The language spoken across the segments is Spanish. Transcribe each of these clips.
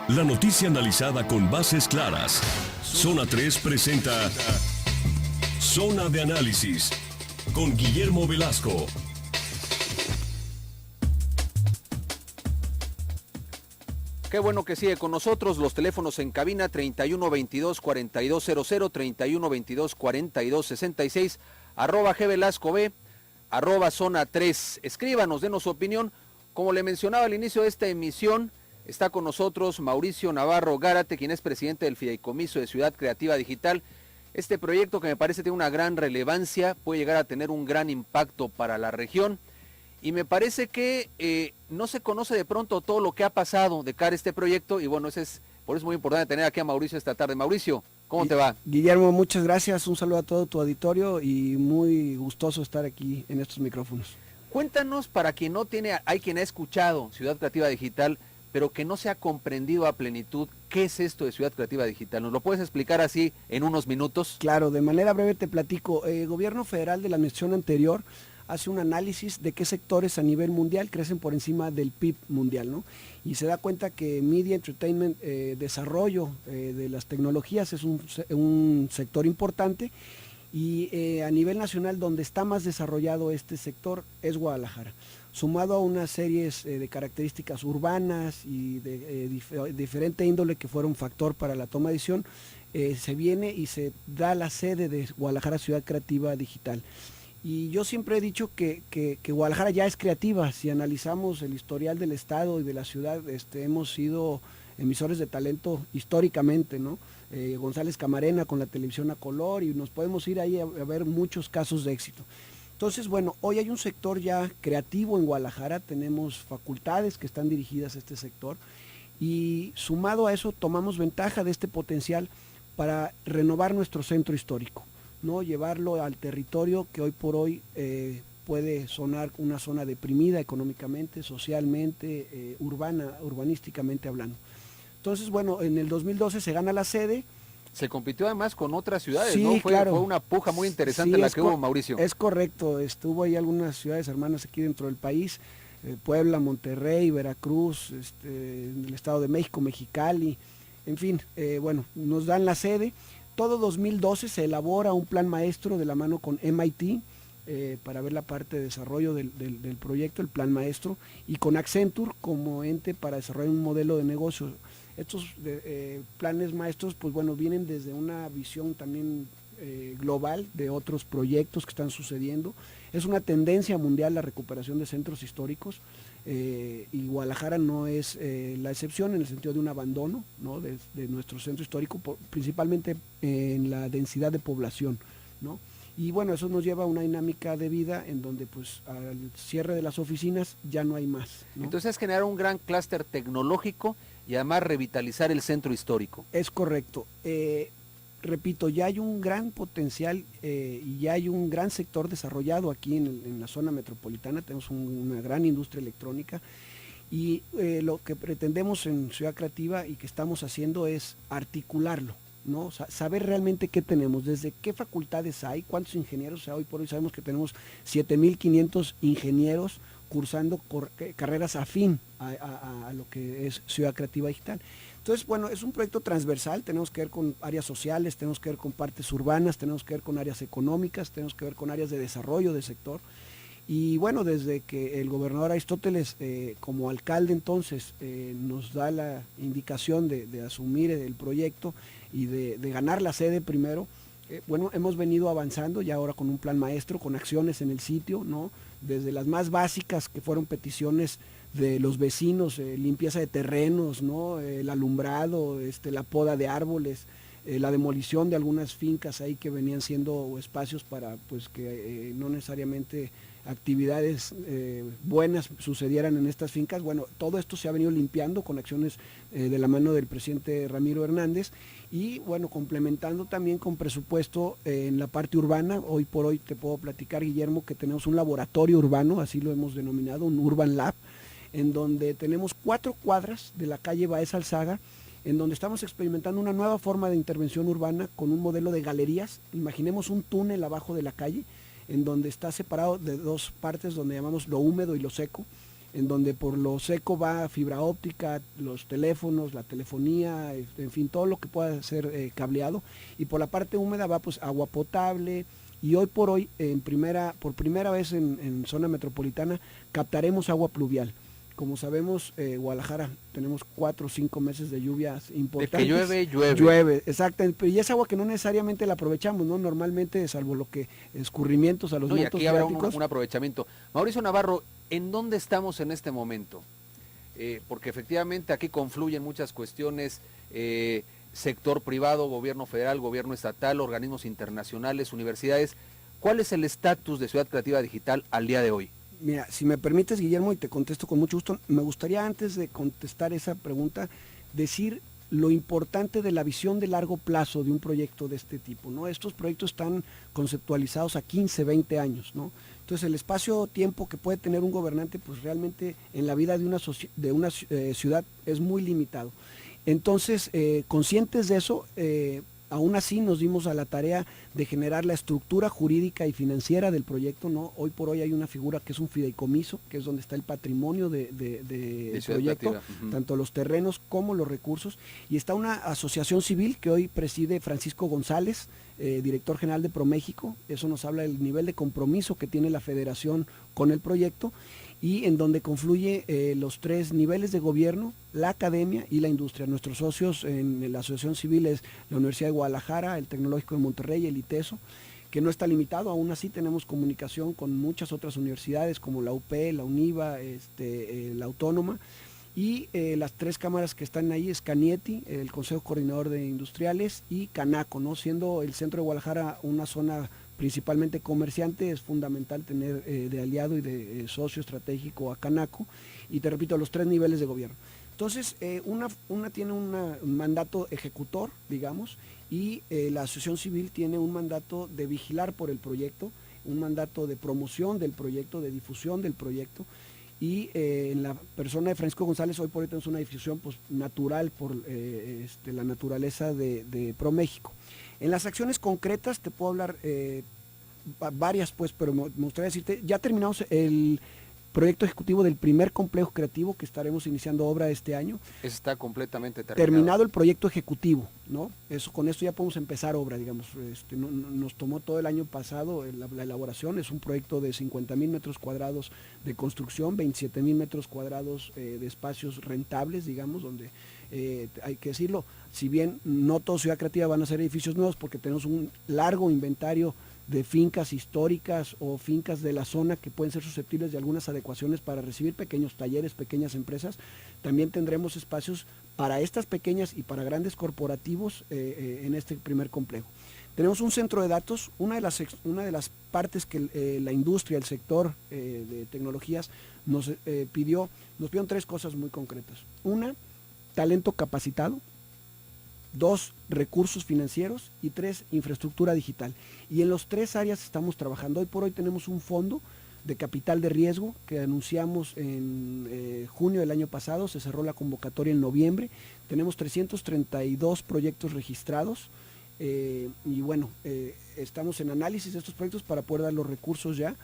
La noticia analizada con bases claras. Zona 3 presenta Zona de Análisis con Guillermo Velasco. Qué bueno que sigue con nosotros. Los teléfonos en cabina 3122-4200, 3122-4266, @gvelascob, @zona 3. Escríbanos, denos su opinión. Como le mencionaba al inicio de esta emisión, está con nosotros Mauricio Navarro Gárate, quien es presidente del Fideicomiso de Ciudad Creativa Digital. Este proyecto, que me parece tiene una gran relevancia, puede llegar a tener un gran impacto para la región. Y me parece que no se conoce de pronto todo lo que ha pasado de cara a este proyecto, y bueno, por eso es muy importante tener aquí a Mauricio esta tarde. Mauricio, ¿cómo te va? Guillermo, muchas gracias, un saludo a todo tu auditorio y muy gustoso estar aquí en estos micrófonos. Cuéntanos, para quien no tiene, hay quien ha escuchado Ciudad Creativa Digital, pero que no se ha comprendido a plenitud qué es esto de Ciudad Creativa Digital. ¿Nos lo puedes explicar así en unos minutos? Claro, de manera breve te platico. El gobierno federal de la administración anterior hace un análisis de qué sectores a nivel mundial crecen por encima del PIB mundial, ¿no? Y se da cuenta que media, entertainment, desarrollo de las tecnologías es un sector importante, y a nivel nacional donde está más desarrollado este sector es Guadalajara, sumado a una serie de características urbanas y de diferente índole que fueron factor para la toma de decisión. Se viene y se da la sede de Guadalajara Ciudad Creativa Digital. Y yo siempre he dicho que Guadalajara ya es creativa. Si analizamos el historial del estado y de la ciudad, hemos sido emisores de talento históricamente, ¿no? González Camarena con la televisión a color, y nos podemos ir ahí a ver muchos casos de éxito. Entonces, bueno, hoy hay un sector ya creativo en Guadalajara, tenemos facultades que están dirigidas a este sector, y sumado a eso tomamos ventaja de este potencial para renovar nuestro centro histórico, ¿no? Llevarlo al territorio que hoy por hoy puede sonar una zona deprimida económicamente, socialmente, urbanísticamente hablando. Entonces, bueno, en el 2012 se gana la sede. Se compitió además con otras ciudades, Sí, ¿no? claro. Fue una puja muy interesante Sí, la que hubo, Mauricio. Es correcto, estuvo ahí algunas ciudades hermanas aquí dentro del país, Puebla, Monterrey, Veracruz, el Estado de México, Mexicali, en fin, bueno, nos dan la sede. Todo 2012 se elabora un plan maestro de la mano con MIT, para ver la parte de desarrollo del proyecto, el plan maestro, y con Accenture como ente para desarrollar un modelo de negocio. Estos planes maestros, pues bueno, vienen desde una visión también global de otros proyectos que están sucediendo. Es una tendencia mundial la recuperación de centros históricos, y Guadalajara no es la excepción en el sentido de un abandono, ¿no? de nuestro centro histórico, principalmente en la densidad de población, ¿no? Y bueno, eso nos lleva a una dinámica de vida en donde pues al cierre de las oficinas ya no hay más, ¿no? Entonces es generar un gran clúster tecnológico y además revitalizar el centro histórico. Es correcto. Repito, ya hay un gran potencial y ya hay un gran sector desarrollado aquí en la zona metropolitana. Tenemos una gran industria electrónica, y lo que pretendemos en Ciudad Creativa y que estamos haciendo es articularlo, ¿no? Saber realmente qué tenemos, desde qué facultades hay, cuántos ingenieros. O sea, hoy por hoy sabemos que tenemos 7,500 ingenieros cursando carreras afín a lo que es Ciudad Creativa Digital. Entonces, bueno, es un proyecto transversal, tenemos que ver con áreas sociales, tenemos que ver con partes urbanas, tenemos que ver con áreas económicas, tenemos que ver con áreas de desarrollo del sector. Y bueno, desde que el gobernador Aristóteles, como alcalde entonces, nos da la indicación de asumir el proyecto y de ganar la sede primero, bueno, hemos venido avanzando ya ahora con un plan maestro, con acciones en el sitio, ¿no? Desde las más básicas, que fueron peticiones de los vecinos, limpieza de terrenos, ¿no? El alumbrado, la poda de árboles, la demolición de algunas fincas ahí que venían siendo espacios para pues que no necesariamente actividades buenas sucedieran en estas fincas. Bueno, todo esto se ha venido limpiando con acciones de la mano del presidente Ramiro Hernández, y bueno, complementando también con presupuesto en la parte urbana. Hoy por hoy te puedo platicar, Guillermo, que tenemos un laboratorio urbano, así lo hemos denominado, un Urban Lab, en donde tenemos 4 cuadras de la calle Baez Alzaga, en donde estamos experimentando una nueva forma de intervención urbana con un modelo de galerías. Imaginemos un túnel abajo de la calle, en donde está separado de 2 partes, donde llamamos lo húmedo y lo seco, en donde por lo seco va fibra óptica, los teléfonos, la telefonía, en fin, todo lo que pueda ser cableado, y por la parte húmeda va pues agua potable, y hoy por hoy, por primera vez en zona metropolitana, captaremos agua pluvial. Como sabemos, Guadalajara tenemos 4 o 5 meses de lluvias importantes. De que llueve. Llueve, exactamente. Y es agua que no necesariamente la aprovechamos, ¿no? Normalmente, salvo lo que escurrimientos a los mantos freáticos. Y aquí freáticos. habrá un aprovechamiento. Mauricio Navarro, ¿en dónde estamos en este momento? Porque efectivamente aquí confluyen muchas cuestiones, sector privado, gobierno federal, gobierno estatal, organismos internacionales, universidades. ¿Cuál es el estatus de Ciudad Creativa Digital al día de hoy? Mira, si me permites, Guillermo, y te contesto con mucho gusto, me gustaría antes de contestar esa pregunta, decir lo importante de la visión de largo plazo de un proyecto de este tipo, ¿no? Estos proyectos están conceptualizados a 15, 20 años, ¿no? Entonces el espacio-tiempo que puede tener un gobernante, pues realmente en la vida de una ciudad es muy limitado. Entonces, conscientes de eso, aún así nos dimos a la tarea de generar la estructura jurídica y financiera del proyecto, ¿no? Hoy por hoy hay una figura que es un fideicomiso, que es donde está el patrimonio del proyecto, tanto los terrenos como los recursos, y está una asociación civil que hoy preside Francisco González, director general de ProMéxico. Eso nos habla del nivel de compromiso que tiene la federación con el proyecto, y en donde confluye los 3 niveles de gobierno, la academia y la industria. Nuestros socios en la asociación civil es la Universidad de Guadalajara, el Tecnológico de Monterrey, el ITESO, que no está limitado, aún así tenemos comunicación con muchas otras universidades como la UP, la UNIVA, la Autónoma, y las 3 cámaras que están ahí es Canieti, el Consejo Coordinador de Industriales, y Canaco, ¿no? Siendo el centro de Guadalajara una zona principalmente comerciante, es fundamental tener de aliado y de socio estratégico a Canaco, y te repito, los 3 niveles de gobierno. Entonces, una tiene un mandato ejecutor, digamos, y la asociación civil tiene un mandato de vigilar por el proyecto, un mandato de promoción del proyecto, de difusión del proyecto, y en la persona de Francisco González, hoy por hoy tenemos una difusión pues, natural por la naturaleza de ProMéxico. En las acciones concretas te puedo hablar varias, pues, pero me gustaría decirte, ya terminamos el proyecto ejecutivo del primer complejo creativo que estaremos iniciando obra este año. Está completamente terminado el proyecto ejecutivo, ¿no? Con esto ya podemos empezar obra, digamos. Nos tomó todo el año pasado la elaboración. Es un proyecto de 50,000 metros cuadrados de construcción, 27,000 metros cuadrados de espacios rentables, digamos, donde hay que decirlo, si bien no todo Ciudad Creativa van a ser edificios nuevos, porque tenemos un largo inventario de fincas históricas o fincas de la zona que pueden ser susceptibles de algunas adecuaciones para recibir pequeños talleres, pequeñas empresas. También tendremos espacios para estas pequeñas y para grandes corporativos en este primer complejo. Tenemos un centro de datos. Una de las partes que la industria, el sector de tecnologías nos pidieron 3 cosas muy concretas. Una, talento capacitado. 2, recursos financieros, y 3, infraestructura digital. Y en los 3 áreas estamos trabajando. Hoy por hoy tenemos un fondo de capital de riesgo que anunciamos en junio del año pasado, se cerró la convocatoria en noviembre, tenemos 332 proyectos registrados, y bueno, estamos en análisis de estos proyectos para poder dar los recursos ya,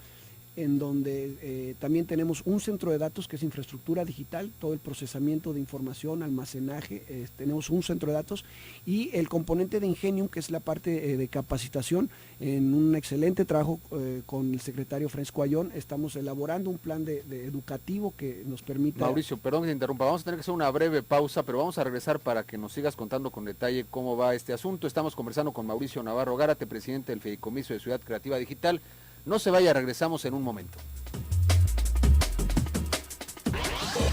en donde también tenemos un centro de datos que es infraestructura digital, todo el procesamiento de información, almacenaje, tenemos un centro de datos, y el componente de Ingenium, que es la parte de capacitación, en un excelente trabajo con el secretario Francisco Ayón. Estamos elaborando un plan de educativo que nos permita... Mauricio, perdón que te interrumpa, vamos a tener que hacer una breve pausa, pero vamos a regresar para que nos sigas contando con detalle cómo va este asunto. Estamos conversando con Mauricio Navarro Gárate, presidente del Fideicomiso de Ciudad Creativa Digital. No se vaya, regresamos en un momento.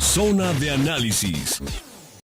Zona de análisis.